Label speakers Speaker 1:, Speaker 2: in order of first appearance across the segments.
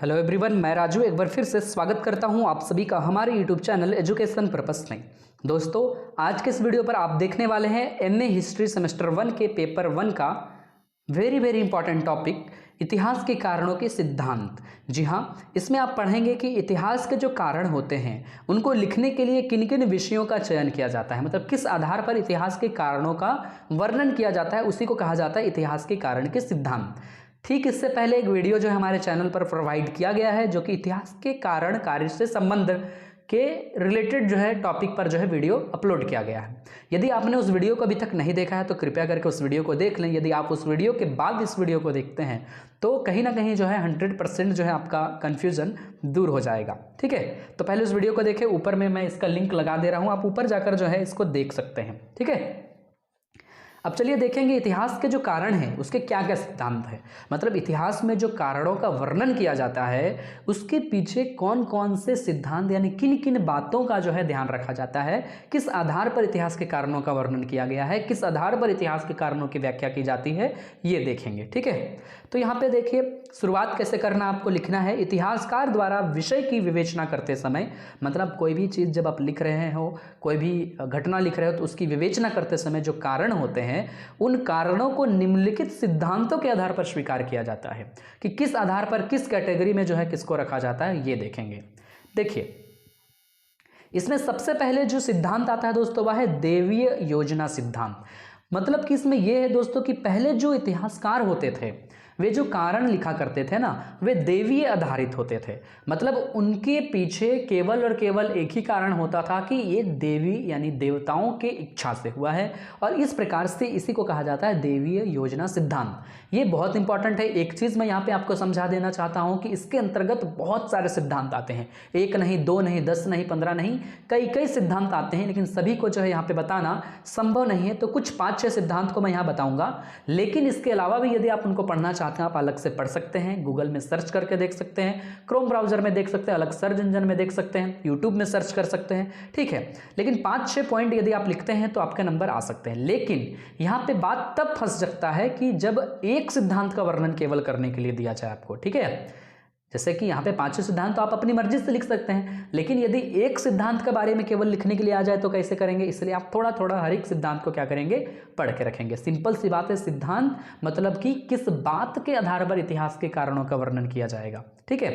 Speaker 1: Hello everyone, मैं राजू एक बार फिर से स्वागत करता हूं आप सभी का हमारे यूट्यूब चैनल एजुकेशन पर्पस में। दोस्तों, आज के इस वीडियो पर आप देखने वाले हैं एमए हिस्ट्री सेमेस्टर 1 के पेपर 1 का वेरी इंपॉर्टेंट टॉपिक इतिहास के कारणों के सिद्धांत। जी हाँ, इसमें आप पढ़ेंगे कि इतिहास के जो कारण होते हैं उनको लिखने के लिए किन किन विषयों का चयन किया जाता है, मतलब किस आधार पर इतिहास के कारणों का वर्णन किया जाता है, उसी को कहा जाता है इतिहास के कारण के सिद्धांत। ठीक इससे पहले एक वीडियो जो है हमारे चैनल पर प्रोवाइड किया गया है जो कि इतिहास के कारण कार्य से संबंध के रिलेटेड जो है टॉपिक पर जो है वीडियो अपलोड किया गया है। यदि आपने उस वीडियो को अभी तक नहीं देखा है तो कृपया करके उस वीडियो को देख लें। यदि आप उस वीडियो के बाद इस वीडियो को देखते हैं तो कहीं ना कहीं जो है 100% जो है आपका कन्फ्यूजन दूर हो जाएगा। ठीक है, तो पहले उस वीडियो को देखें। ऊपर में मैं इसका लिंक लगा दे रहा हूँ, आप ऊपर जाकर जो है इसको देख सकते हैं। ठीक है, अब चलिए देखेंगे इतिहास के जो कारण हैं उसके क्या क्या सिद्धांत हैं, मतलब इतिहास में जो कारणों का वर्णन किया जाता है उसके पीछे कौन कौन से सिद्धांत यानी किन किन बातों का जो है ध्यान रखा जाता है, किस आधार पर इतिहास के कारणों का वर्णन किया गया है, किस आधार पर इतिहास के कारणों की व्याख्या की जाती है, ये देखेंगे। ठीक है, तो यहाँ पे देखिए शुरुआत कैसे करना आपको लिखना है। इतिहासकार द्वारा विषय की विवेचना करते समय, मतलब कोई भी चीज़ जब आप लिख रहे हो, कोई भी घटना लिख रहे हो तो उसकी विवेचना करते समय जो कारण होते हैं उन कारणों को निम्नलिखित सिद्धांतों के आधार पर स्वीकार किया जाता है कि किस आधार पर किस कैटेगरी में जो है किसको रखा जाता है, ये देखेंगे। देखिए, इसमें सबसे पहले जो सिद्धांत आता है दोस्तों वह है देवीय योजना सिद्धांत। मतलब कि इसमें यह है दोस्तों कि पहले जो इतिहासकार होते थे वे जो कारण लिखा करते थे ना, वे देवीय आधारित होते थे। मतलब उनके पीछे केवल और केवल एक ही कारण होता था कि ये देवी यानी देवताओं के इच्छा से हुआ है, और इस प्रकार से इसी को कहा जाता है देवीय योजना सिद्धांत। ये बहुत इंपॉर्टेंट है। एक चीज़ मैं यहाँ पे आपको समझा देना चाहता हूँ कि इसके अंतर्गत बहुत सारे सिद्धांत आते हैं, एक नहीं, दो नहीं, 10 नहीं, 15 नहीं, कई सिद्धांत आते हैं, लेकिन सभी को जो है यहाँ पे बताना संभव नहीं है। तो कुछ 5-6 सिद्धांत को मैं यहाँ बताऊंगा, लेकिन इसके अलावा भी यदि आप उनको पढ़ना चाहते हैं आप अलग से पढ़ सकते हैं। गूगल में सर्च करके देख सकते हैं, क्रोम ब्राउजर में देख सकते हैं, अलग सर्च इंजन में देख सकते हैं, यूट्यूब में सर्च कर सकते हैं। ठीक है, लेकिन 5-6 पॉइंट यदि आप लिखते हैं तो आपके नंबर आ सकते हैं। लेकिन यहां पे बात तब फंस सकता है कि जब एक सिद्धांत का वर्णन केवल करने के लिए दिया जाए आपको। ठीक है, जैसे कि यहाँ पे 5 सिद्धांत तो आप अपनी मर्जी से लिख सकते हैं, लेकिन यदि एक सिद्धांत के बारे में केवल लिखने के लिए आ जाए तो कैसे करेंगे। इसलिए आप थोड़ा थोड़ा हर एक सिद्धांत को क्या करेंगे, पढ़ के रखेंगे। सिंपल सी बात है, सिद्धांत मतलब कि किस बात के आधार पर इतिहास के कारणों का वर्णन किया जाएगा। ठीक है,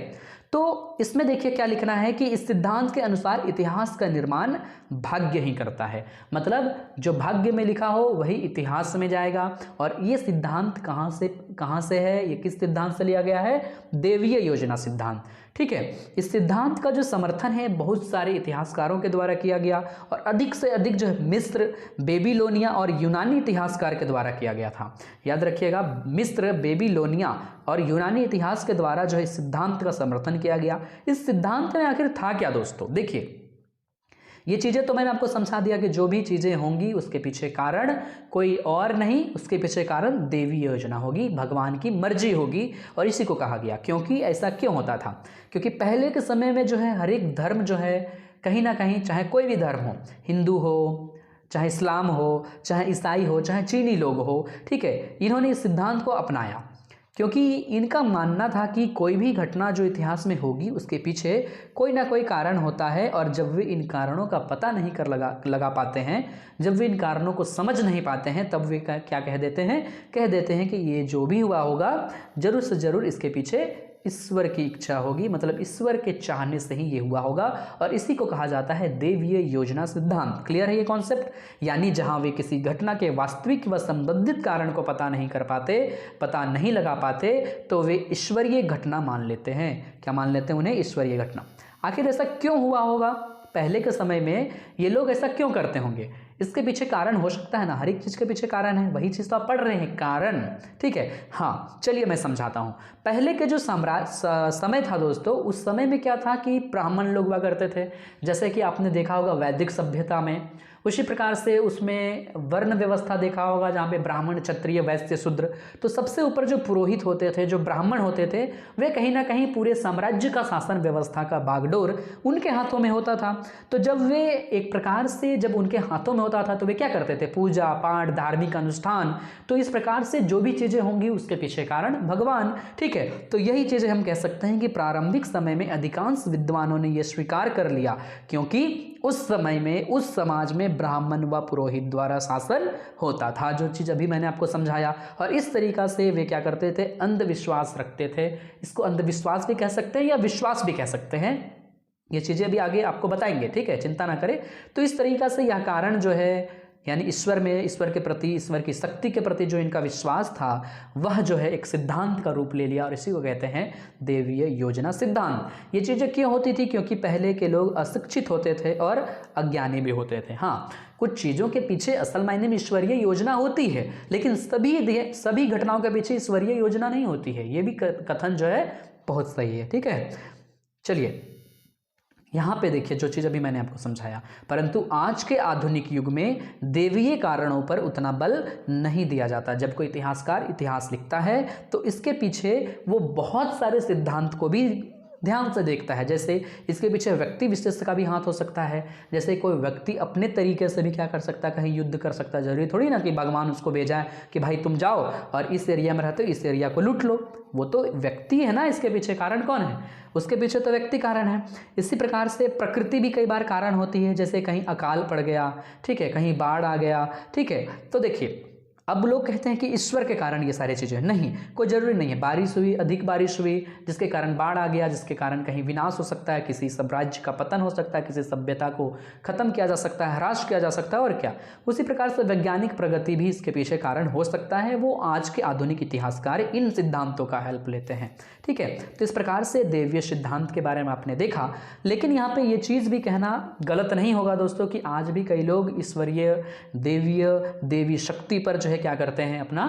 Speaker 1: तो इसमें देखिए क्या लिखना है कि इस सिद्धांत के अनुसार इतिहास का निर्माण भाग्य ही करता है। मतलब जो भाग्य में लिखा हो वही इतिहास में जाएगा। और ये सिद्धांत कहाँ से है, ये किस सिद्धांत से लिया गया है, देवीय योजना सिद्धांत। ठीक है, इस सिद्धांत का जो समर्थन है बहुत सारे इतिहासकारों के द्वारा किया गया, और अधिक से अधिक जो है मिस्र, बेबीलोनिया और यूनानी इतिहासकार के द्वारा किया गया था। याद रखिएगा, मिस्र, बेबीलोनिया और यूनानी इतिहास के द्वारा जो है इस सिद्धांत का समर्थन किया गया। इस सिद्धांत में आखिर था क्या दोस्तों, देखिए ये चीज़ें तो मैंने आपको समझा दिया कि जो भी चीज़ें होंगी उसके पीछे कारण कोई और नहीं, उसके पीछे कारण देवी योजना होगी, भगवान की मर्जी होगी। और इसी को कहा गया। क्योंकि ऐसा क्यों होता था, क्योंकि पहले के समय में जो है हर एक धर्म जो है कहीं ना कहीं, चाहे कोई भी धर्म हो, हिंदू हो, चाहे इस्लाम हो, चाहे ईसाई हो, चाहे चीनी लोग हो, ठीक है, इन्होंने इस सिद्धांत को अपनाया क्योंकि इनका मानना था कि कोई भी घटना जो इतिहास में होगी उसके पीछे कोई ना कोई कारण होता है, और जब वे इन कारणों का पता नहीं कर लगा पाते हैं, जब वे इन कारणों को समझ नहीं पाते हैं, तब वे क्या कह देते हैं कि ये जो भी हुआ होगा जरूर से जरूर इसके पीछे ईश्वर की इच्छा होगी, मतलब ईश्वर के चाहने से ही ये हुआ होगा। और इसी को कहा जाता है देवीय योजना सिद्धांत। क्लियर है ये कॉन्सेप्ट? यानी जहां वे किसी घटना के वास्तविक व संबंधित कारण को पता नहीं लगा पाते तो वे ईश्वरीय घटना मान लेते हैं। क्या मान लेते हैं? उन्हें ईश्वरीय घटना। आखिर ऐसा क्यों हुआ होगा पहले के समय में, ये लोग ऐसा क्यों करते होंगे? इसके पीछे कारण हो सकता है ना, हर एक चीज़ के पीछे कारण है, वही चीज़ तो आप पढ़ रहे हैं, कारण। ठीक है, हाँ चलिए मैं समझाता हूँ। पहले के जो समय था दोस्तों, उस समय में क्या था कि ब्राह्मण लोग हुआ करते थे। जैसे कि आपने देखा होगा वैदिक सभ्यता में उसी प्रकार से उसमें वर्ण व्यवस्था देखा होगा, जहाँ पे ब्राह्मण, क्षत्रिय, वैश्य, शूद्र। तो सबसे ऊपर जो पुरोहित होते थे, जो ब्राह्मण होते थे, वे कहीं ना कहीं पूरे साम्राज्य का शासन व्यवस्था का बागडोर उनके हाथों में होता था। तो जब वे एक प्रकार से जब उनके हाथों में होता था तो वे क्या करते थे, पूजा पाठ, धार्मिक अनुष्ठान। तो इस प्रकार से जो भी चीज़ें होंगी उसके पीछे कारण भगवान। ठीक है, तो यही चीज़ें हम कह सकते हैं कि प्रारंभिक समय में अधिकांश विद्वानों ने यह स्वीकार कर लिया, क्योंकि उस समय में उस समाज में ब्राह्मण व पुरोहित द्वारा शासन होता था, जो चीज़ अभी मैंने आपको समझाया। और इस तरीका से वे क्या करते थे, अंधविश्वास रखते थे। इसको अंधविश्वास भी कह सकते हैं या विश्वास भी कह सकते हैं, ये चीज़ें अभी आगे आपको बताएंगे, ठीक है, चिंता ना करें। तो इस तरीका से यह कारण जो है, यानी ईश्वर में, ईश्वर के प्रति, ईश्वर की शक्ति के प्रति जो इनका विश्वास था वह जो है एक सिद्धांत का रूप ले लिया, और इसी को कहते हैं देवीय योजना सिद्धांत। ये चीज़ें क्यों होती थी, क्योंकि पहले के लोग अशिक्षित होते थे और अज्ञानी भी होते थे। हाँ, कुछ चीज़ों के पीछे असल मायने में ईश्वरीय योजना होती है, लेकिन सभी घटनाओं के पीछे ईश्वरीय योजना नहीं होती है। ये भी कथन जो है बहुत सही है। ठीक है, चलिए यहाँ पे देखिए जो चीज़ अभी मैंने आपको समझाया, परंतु आज के आधुनिक युग में देवीय कारणों पर उतना बल नहीं दिया जाता। जब कोई इतिहासकार इतिहास लिखता है तो इसके पीछे वो बहुत सारे सिद्धांत को भी ध्यान से देखता है। जैसे इसके पीछे व्यक्ति विशेष का भी हाथ हो सकता है। जैसे कोई व्यक्ति अपने तरीके से भी क्या कर सकता है, कहीं युद्ध कर सकता है। जरूरी थोड़ी ना कि भगवान उसको भेजा है कि भाई तुम जाओ और इस एरिया में रहते हो, इस एरिया को लूट लो। वो तो व्यक्ति है ना, इसके पीछे कारण कौन है, उसके पीछे तो व्यक्ति कारण है। इसी प्रकार से प्रकृति भी कई बार कारण होती है, जैसे कहीं अकाल पड़ गया, ठीक है, कहीं बाढ़ आ गया, ठीक है। तो देखिए अब लोग कहते हैं कि ईश्वर के कारण ये सारी चीज़ें, नहीं, कोई ज़रूरी नहीं है। बारिश हुई, अधिक बारिश हुई, जिसके कारण बाढ़ आ गया, जिसके कारण कहीं विनाश हो सकता है, किसी साम्राज्य का पतन हो सकता है, किसी सभ्यता को खत्म किया जा सकता है, ह्रास किया जा सकता है, और क्या। उसी प्रकार से वैज्ञानिक प्रगति भी इसके पीछे कारण हो सकता है। वो आज के आधुनिक इतिहासकार इन सिद्धांतों का हेल्प लेते हैं। ठीक है, तो इस प्रकार से देवीय सिद्धांत के बारे में आपने देखा। लेकिन यहाँ पे ये चीज़ भी कहना गलत नहीं होगा दोस्तों कि आज भी कई लोग ईश्वरीय, देवी शक्ति पर जो है क्या करते हैं, अपना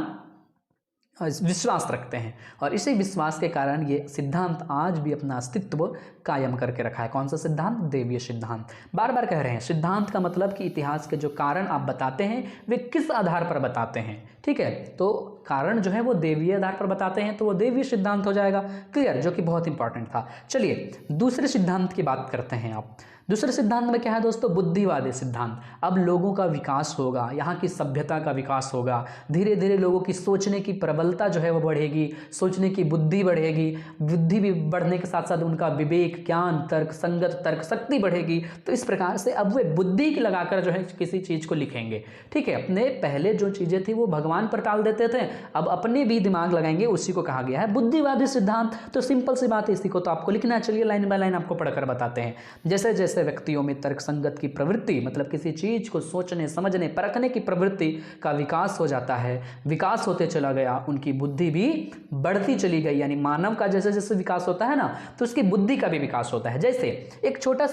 Speaker 1: विश्वास रखते हैं, और इसी विश्वास के कारण ये सिद्धांत आज भी अपना अस्तित्व कायम करके रखा है। कौन सा सिद्धांत, देवीय सिद्धांत। बार बार कह रहे हैं, सिद्धांत का मतलब कि इतिहास के जो कारण आप बताते हैं वे किस आधार पर बताते हैं। ठीक है, तो कारण जो है वो देवीय आधार पर बताते हैं तो वो देवीय सिद्धांत हो जाएगा। क्लियर, जो कि बहुत इंपॉर्टेंट था। चलिए दूसरे सिद्धांत की बात करते हैं। आप दूसरे सिद्धांत में क्या है दोस्तों, बुद्धिवादी सिद्धांत। अब लोगों का विकास होगा, यहाँ की सभ्यता का विकास होगा, धीरे धीरे लोगों की सोचने की प्रबलता जो है वो बढ़ेगी, सोचने की बुद्धि बढ़ेगी, बुद्धि भी बढ़ने के साथ साथ उनका विवेक, ज्ञान, तर्क, संगत तर्क शक्ति बढ़ेगी। तो इस प्रकार से अब वे बुद्धि लगाकर जो है किसी चीज़ को लिखेंगे। ठीक है, अपने पहले जो चीज़ें थी वो भगवान पर टाल देते थे, अब अपने भी दिमाग लगाएंगे, उसी को कहा गया है बुद्धिवादी सिद्धांत। तो सिंपल सी बात है, इसी को तो आपको लिखना है। चलिए लाइन बाय लाइन आपको पढ़कर बताते हैं। जैसे जैसे व्यक्तियों में तर्क संगत की प्रवृत्ति, मतलब किसी चीज को सोचने, समझने, परखने की प्रवृत्ति का विकास हो जाता है, विकास होते चला गया, उनकी बुद्धि भी बढ़ती चली गई। यानी मानव का जैसे जैसे विकास होता है ना, तो उसकी बुद्धि का भी विकास होता है। जैसे एक छोटा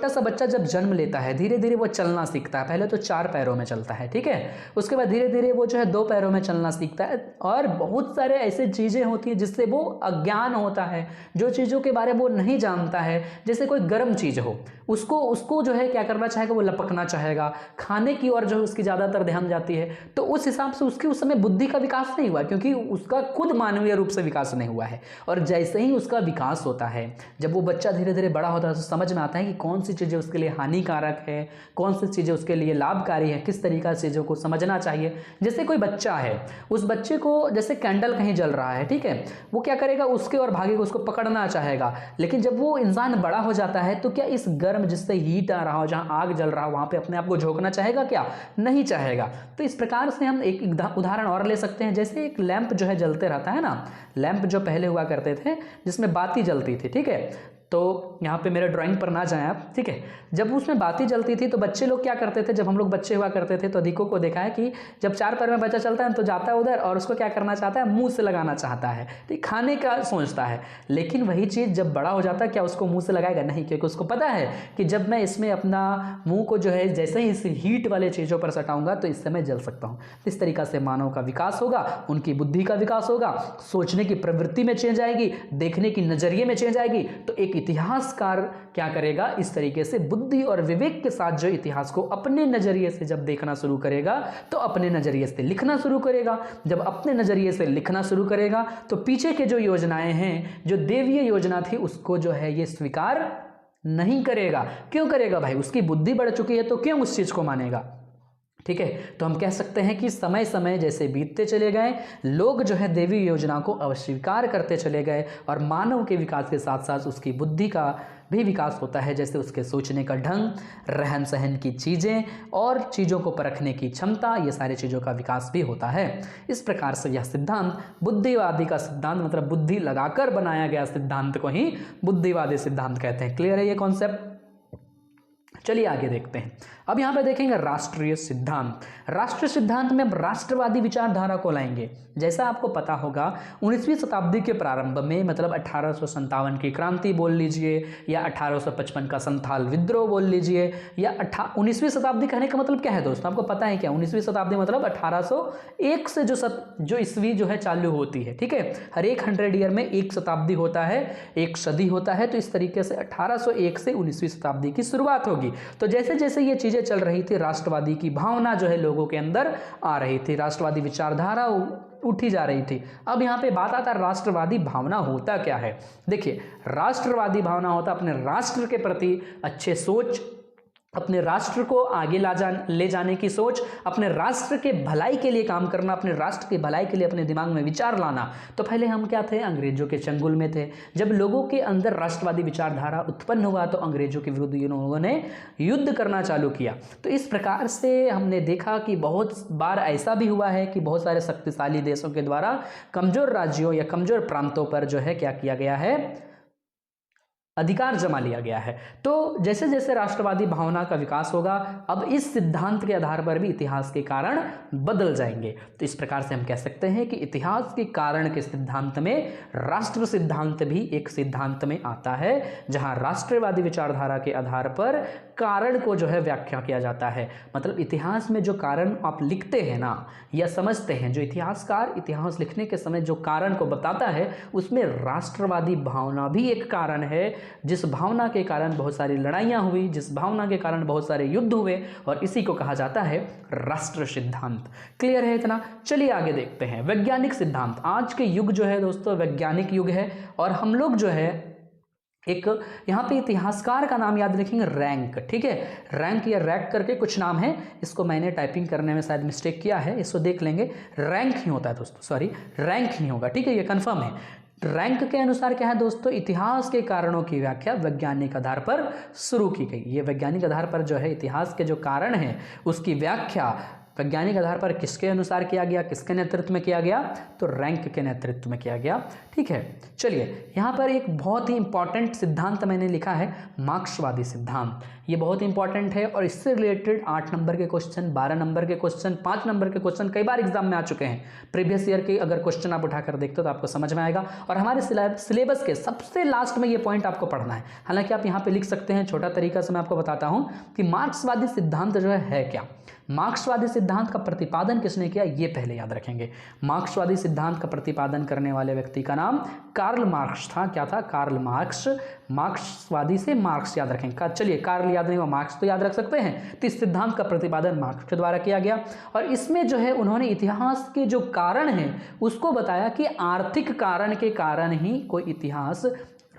Speaker 1: सा बच्चा जब जन्म लेता है, धीरे धीरे वो चलना सीखता है। पहले तो 4 पैरों में चलता है, ठीक है, उसके बाद धीरे धीरे वो जो है 2 पैरों में चलना सीखता है, और बहुत सारे ऐसे चीज़ें होती हैं जिससे वो अज्ञान होता है, जो चीज़ों के बारे में वो नहीं जानता है। जैसे कोई गर्म चीज़ हो, उसको जो है क्या करना चाहेगा, वो लपकना चाहेगा, खाने की ओर जो उसकी ज़्यादातर ध्यान जाती है। तो उस हिसाब से उसकी उस समय बुद्धि का विकास नहीं हुआ, क्योंकि उसका खुद मानवीय रूप से विकास नहीं हुआ है। और जैसे ही उसका विकास होता है, जब वो बच्चा धीरे धीरे बड़ा होता है, तो समझ में आता है कि कौन सी चीज़ें उसके लिए हानिकारक है, कौन सी चीज़ें उसके लिए लाभकारी है, किस तरीका से चीज़ों को समझना चाहिए। जैसे कोई बच्चा है, उस बच्चे को जैसे कैंडल कहीं जल रहा है, ठीक है, वो क्या करेगा, उसके और भागेगा, उसको पकड़ना चाहेगा। लेकिन जब वो इंसान बड़ा हो जाता है तो क्या इस गर्म, जिससे हीट आ रहा हो, जहाँ आग जल रहा हो, वहाँ पे अपने आप को झोंकना चाहेगा क्या, नहीं चाहेगा। तो इस प्रकार से हम एक उदाहरण और ले सकते हैं। जैसे एक लैंप जो है जलते रहता है ना, लैंप जो पहले हुआ करते थे जिसमें बाती जलती थी, ठीक है, तो यहाँ पे मेरे ड्राइंग पर ना जाएं आप, ठीक है। जब उसमें बाती जलती थी तो बच्चे लोग क्या करते थे, जब हम लोग बच्चे हुआ करते थे तो अधिकों को देखा है कि जब 4 पैर में बच्चा चलता है तो जाता है उधर और उसको क्या करना चाहता है, मुंह से लगाना चाहता है, ठीक, खाने का सोचता है। लेकिन वही चीज़ जब बड़ा हो जाता है, क्या उसको मुंह से लगाएगा, नहीं, क्योंकि उसको पता है कि जब मैं इसमें अपना मुंह को जो है जैसे ही इस हीट वाले चीज़ों पर सटाऊंगा तो इससे मैं जल सकता हूँ। इस तरीका से मानव का विकास होगा, उनकी बुद्धि का विकास होगा, सोचने की प्रवृत्ति में चेंज आएगी, देखने की नजरिए में चेंज आएगी, तो एक एक इतिहासकार क्या करेगा, इस तरीके से बुद्धि और विवेक के साथ जो इतिहास को अपने नजरिए से जब देखना शुरू करेगा तो अपने नजरिए से लिखना शुरू करेगा। जब अपने नजरिए से लिखना शुरू करेगा तो पीछे के जो योजनाएं हैं, जो देवीय योजना थी, उसको जो है ये स्वीकार नहीं करेगा। क्यों करेगा भाई? उसकी बुद्धि बढ़ चुकी है तो क्यों उस चीज को मानेगा? ठीक है, तो हम कह सकते हैं कि समय समय जैसे बीतते चले गए, लोग जो है देवी योजना को अस्वीकार करते चले गए और मानव के विकास के साथ साथ उसकी बुद्धि का भी विकास होता है, जैसे उसके सोचने का ढंग, रहन सहन की चीज़ें और चीज़ों को परखने की क्षमता, ये सारी चीज़ों का विकास भी होता है। इस प्रकार से यह सिद्धांत बुद्धिवादी का सिद्धांत, मतलब बुद्धि लगाकर बनाया गया सिद्धांत को ही बुद्धिवादी सिद्धांत कहते हैं। क्लियर है ये कॉन्सेप्ट? चलिए आगे देखते हैं। अब यहाँ पे देखेंगे राष्ट्रीय सिद्धांत। राष्ट्रीय सिद्धांत में अब राष्ट्रवादी विचारधारा को लाएंगे। जैसा आपको पता होगा 19वीं शताब्दी के प्रारंभ में, मतलब 1857 की क्रांति बोल लीजिए या 1855 का संथाल विद्रोह बोल लीजिए, या 19वीं शताब्दी कहने का मतलब क्या है दोस्तों? आपको पता है क्या? 19वीं शताब्दी मतलब 1801 से जो ईस्वी जो है चालू होती है। ठीक है, हर एक 100 ईयर में एक शताब्दी होता है, एक सदी होता है। तो इस तरीके से 1801 से 19वीं शताब्दी की शुरुआत होगी। तो जैसे जैसे ये चीजें चल रही थी, राष्ट्रवादी की भावना जो है लोगों के अंदर आ रही थी, राष्ट्रवादी विचारधारा उठी जा रही थी। अब यहाँ पे बात आता है राष्ट्रवादी भावना होता क्या है। देखिए, राष्ट्रवादी भावना होता अपने राष्ट्र के प्रति अच्छे सोच, अपने राष्ट्र को आगे ले जाने की सोच, अपने राष्ट्र के भलाई के लिए काम करना, अपने राष्ट्र की भलाई के लिए अपने दिमाग में विचार लाना। तो पहले हम क्या थे? अंग्रेजों के चंगुल में थे। जब लोगों के अंदर राष्ट्रवादी विचारधारा उत्पन्न हुआ तो अंग्रेजों के विरुद्ध इन लोगों ने युद्ध करना चालू किया। तो इस प्रकार से हमने देखा कि बहुत बार ऐसा भी हुआ है कि बहुत सारे शक्तिशाली देशों के द्वारा कमजोर राज्यों या कमजोर प्रांतों पर जो है क्या किया गया है? अधिकार जमा लिया गया है। तो जैसे जैसे राष्ट्रवादी भावना का विकास होगा, अब इस सिद्धांत के आधार पर भी इतिहास के कारण बदल जाएंगे। तो इस प्रकार से हम कह सकते हैं कि इतिहास के कारण के सिद्धांत में राष्ट्र सिद्धांत भी एक सिद्धांत में आता है, जहां राष्ट्रवादी विचारधारा के आधार पर कारण को जो है व्याख्या किया जाता है। मतलब इतिहास में जो कारण आप लिखते हैं ना या समझते हैं, जो इतिहासकार इतिहास लिखने के समय जो कारण को बताता है, उसमें राष्ट्रवादी भावना भी एक कारण है, जिस भावना के कारण बहुत सारी लड़ाइयां हुई, जिस भावना के कारण बहुत सारे युद्ध हुए, और इसी को कहा जाता है राष्ट्र सिद्धांत। क्लियर है इतना? चलिए आगे देखते हैं वैज्ञानिक सिद्धांत। आज के युग जो है दोस्तों वैज्ञानिक युग है, और हम लोग जो है एक यहाँ पे इतिहासकार का नाम याद रखेंगे, रैंक। ठीक है, रैंक या रैक करके कुछ नाम है, इसको मैंने टाइपिंग करने में शायद मिस्टेक किया है, इसको देख लेंगे। रैंक ही होता है दोस्तों, सॉरी रैंक ही होगा। ठीक है, ये कंफर्म है। रैंक के अनुसार क्या है दोस्तों? इतिहास के कारणों की व्याख्या वैज्ञानिक आधार पर शुरू की गई। ये वैज्ञानिक आधार पर जो है इतिहास के जो कारण हैं उसकी व्याख्या वैज्ञानिक आधार पर किसके अनुसार किया गया, किसके नेतृत्व में किया गया? तो रैंक के नेतृत्व में किया गया। ठीक है, चलिए यहाँ पर एक बहुत ही इंपॉर्टेंट सिद्धांत मैंने लिखा है, मार्क्सवादी सिद्धांत। ये बहुत इंपॉर्टेंट है और इससे रिलेटेड 8 नंबर के क्वेश्चन, 12 नंबर के क्वेश्चन, 5 नंबर के क्वेश्चन कई बार एग्जाम में आ चुके हैं। प्रीवियस ईयर के अगर क्वेश्चन आप उठाकर देखते हो तो आपको समझ में आएगा। और हमारे सिलेबस के सबसे लास्ट में ये पॉइंट आपको पढ़ना है। हालांकि आप यहाँ पे लिख सकते हैं, छोटा तरीका से मैं आपको बताता हूँ कि मार्क्सवादी सिद्धांत जो है क्या। मार्क्सवादी सिद्धांत का प्रतिपादन किसने किया, ये पहले याद रखेंगे। मार्क्सवादी सिद्धांत का प्रतिपादन करने वाले व्यक्ति का नाम कार्ल मार्क्स था। क्या था? Karl Marx. मार्क्सवादी से मार्क्स याद रखेंगे। चलिए, कार्ल याद नहीं हुआ, मार्क्स तो याद रख सकते हैं। तो इस सिद्धांत का प्रतिपादन मार्क्स के द्वारा किया गया, और इसमें जो है उन्होंने इतिहास के जो कारण हैं उसको बताया कि आर्थिक कारण के कारण ही कोई इतिहास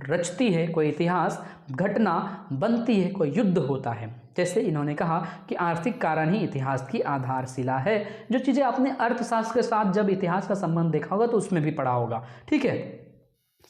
Speaker 1: रचती है, कोई इतिहास घटना बनती है, कोई युद्ध होता है। जैसे इन्होंने कहा कि आर्थिक कारण ही इतिहास की आधारशिला है। जो चीज़ें आपने अर्थशास्त्र के साथ जब इतिहास का संबंध देखा होगा तो उसमें भी पढ़ा होगा। ठीक है,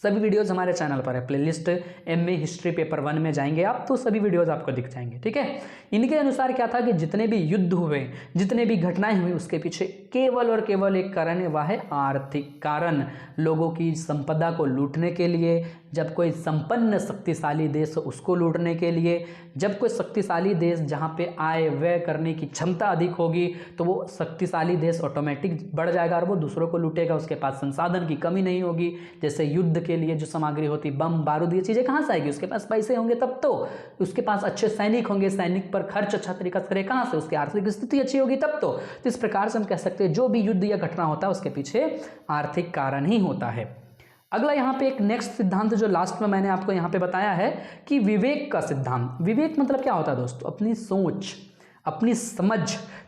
Speaker 1: सभी वीडियोस हमारे चैनल पर है, प्लेलिस्ट MA हिस्ट्री पेपर 1 में जाएंगे आप तो सभी वीडियोस आपको दिख जाएंगे। ठीक है, इनके अनुसार क्या था कि जितने भी युद्ध हुए, जितने भी घटनाएं हुई, उसके पीछे केवल और केवल एक कारण है, वह है आर्थिक कारण। लोगों की संपदा को लूटने के लिए, जब कोई संपन्न शक्तिशाली देश हो उसको लूटने के लिए, जब कोई शक्तिशाली देश जहाँ पे आय व्यय करने की क्षमता अधिक होगी तो वो शक्तिशाली देश ऑटोमेटिक बढ़ जाएगा और वो दूसरों को लूटेगा। उसके पास संसाधन की कमी नहीं होगी, जैसे युद्ध के लिए जो सामग्री होती, बम बारूद, ये चीज़ें कहाँ से आएगी? उसके पास पैसे होंगे तब तो, उसके पास अच्छे सैनिक होंगे, सैनिक पर खर्च अच्छा तरीका से करे कहाँ से? उसकी आर्थिक स्थिति अच्छी होगी तब तो। इस प्रकार से हम कह सकते हैं जो भी युद्ध या घटना होता है उसके पीछे आर्थिक कारण ही होता है। अगला यहाँ पे एक नेक्स्ट सिद्धांत जो लास्ट में मैंने आपको यहाँ पे बताया है कि विवेक का सिद्धांत। विवेक मतलब क्या होता है दोस्तों? अपनी सोच, अपनी समझ।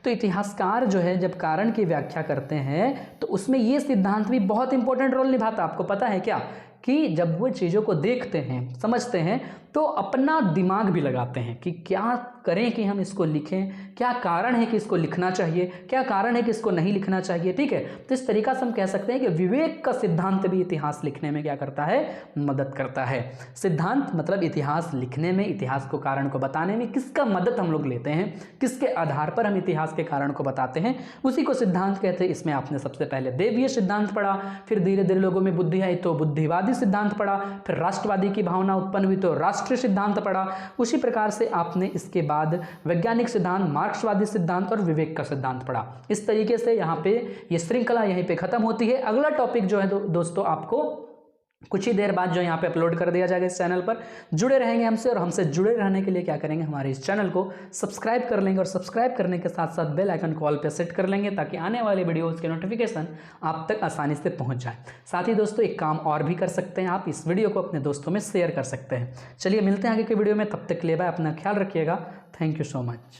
Speaker 1: तो इतिहासकार जो है जब कारण की व्याख्या करते हैं तो उसमें ये सिद्धांत भी बहुत इंपॉर्टेंट रोल निभाता है। आपको पता है क्या कि जब वो चीज़ों को देखते हैं, समझते हैं, तो अपना दिमाग भी लगाते हैं कि क्या करें कि हम इसको लिखें, क्या कारण है कि इसको लिखना चाहिए, क्या कारण है कि इसको नहीं लिखना चाहिए। ठीक है, तो इस तरीका से हम कह सकते हैं कि विवेक का सिद्धांत भी इतिहास लिखने में क्या करता है? मदद करता है। सिद्धांत मतलब इतिहास लिखने में, इतिहास को कारण को बताने में किसका मदद हम लोग लेते हैं, किसके आधार पर हम इतिहास के कारण को बताते हैं, उसी को सिद्धांत कहते हैं। इसमें आपने सबसे पहले देवीय सिद्धांत पढ़ा, फिर धीरे धीरे लोगों में बुद्धि आई तो बुद्धिवादी सिद्धांत पढ़ा, फिर राष्ट्रवादी की भावना उत्पन्न हुई तो राष्ट्रीय सिद्धांत पढ़ा। उसी प्रकार से आपने इसके बाद वैज्ञानिक सिद्धांत, मार्क्सवादी सिद्धांत और विवेक का सिद्धांत पढ़ा। इस तरीके से यहाँ पे ये श्रृंखला यहीं पे खत्म होती है। अगला टॉपिक जो है दोस्तों आपको कुछ ही देर बाद जो यहाँ पे अपलोड कर दिया जाएगा इस चैनल पर। जुड़े रहेंगे हमसे, और हमसे जुड़े रहने के लिए क्या करेंगे, हमारे इस चैनल को सब्सक्राइब कर लेंगे, और सब्सक्राइब करने के साथ साथ बेल आइकन कॉल पे सेट कर लेंगे ताकि आने वाले वीडियोज़ के नोटिफिकेशन आप तक आसानी से पहुँच जाए। साथ ही दोस्तों एक काम और भी कर सकते हैं, आप इस वीडियो को अपने दोस्तों में शेयर कर सकते हैं। चलिए मिलते हैं आगे के वीडियो में, तब तक के लिए बाय, अपना ख्याल रखिएगा। Thank you so much.